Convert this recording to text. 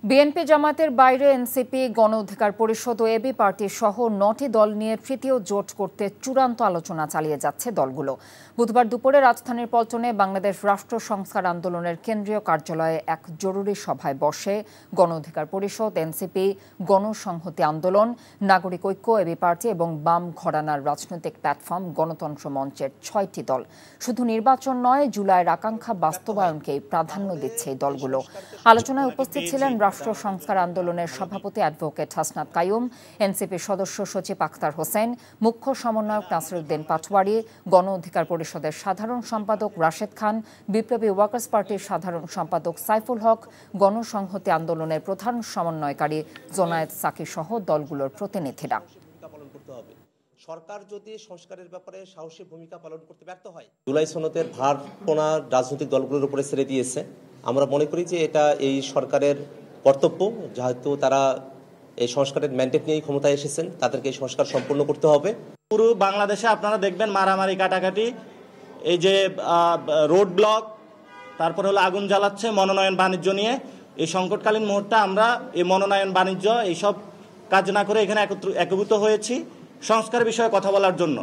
BNP জামায়াতের বাইরে NCP, গণ অধিকার পরিষদ ও এবি পার্টি সহ ৯টি দল নিয়ে তৃতীয় জোট করতে চূড়ান্ত আলোচনা চালিয়ে যাচ্ছে দলগুলো। বুধবার দুপুরে রাজধানীর পল্টনে বাংলাদেশ রাষ্ট্র সংস্কার আন্দোলনের কেন্দ্রীয় কার্যালয়ে এক জরুরি সভায় বসে গণ অধিকার পরিষদ, এনসিপি, গণসংহতি আন্দোলন, নাগরিক ঐক্য, এবি পার্টি এবং বাম ঘরানার রাজনৈতিক প্ল্যাটফর্ম গণতন্ত্র মঞ্চের ৬টি দল। শুধু নির্বাচন নয়, জুলাইয়ের আকাঙ্ক্ষা বাস্তবায়নকেই প্রাধান্য দিচ্ছে এই দলগুলো। আলোচনায় উপস্থিত ছিলেন রাষ্ট্র সংস্কার আন্দোলনের সভাপতি অ্যাডভোকেট হাসনাত কাইয়ুম, এনসিপি সদস্য সচিব আখতার হোসেন, মুখ্য সমন্বয়ক নাসিরউদ্দিন পাটোয়ারি, গণ অধিকার পরিষদের সাধারণ সম্পাদক রাশেদ খান, বিপ্লবী ওয়ার্কার্স পার্টির সাধারণ সম্পাদক সাইফুল হক, গণসংহতি আন্দোলনের প্রধান সমন্বয়কারী জোনায়েদ সাকি সহ দলগুলোর প্রতিনিধিরা। সরকার যদি সংস্কারের ব্যাপারে সাহসী ভূমিকা পালন করতে ব্যর্থ হয়, জুলাই সনদের ভার কোনা রাজনৈতিক দলগুলোর উপরে ছেড়ে দিয়েছে। আমরা মনে করি যে এটা এই সরকারের কর্তব্য, যেহেতু তারা এই সংস্কারের ম্যান্ডেট নিয়েই ক্ষমতায় এসেছেন, তাদেরকে এই সংস্কার সম্পূর্ণ করতে হবে। পুরো বাংলাদেশে আপনারা দেখবেন মারামারি কাটাকাটি, এই যে রোড ব্লক, তারপরে হলো আগুন জ্বালাচ্ছে মনোনয়ন বাণিজ্য নিয়ে। এই সংকটকালীন মুহূর্তে আমরা এই মনোনয়ন বাণিজ্য এইসব কাজ না করে এখানে একত্রিত হয়েছি সংস্কার বিষয়ে কথা বলার জন্য।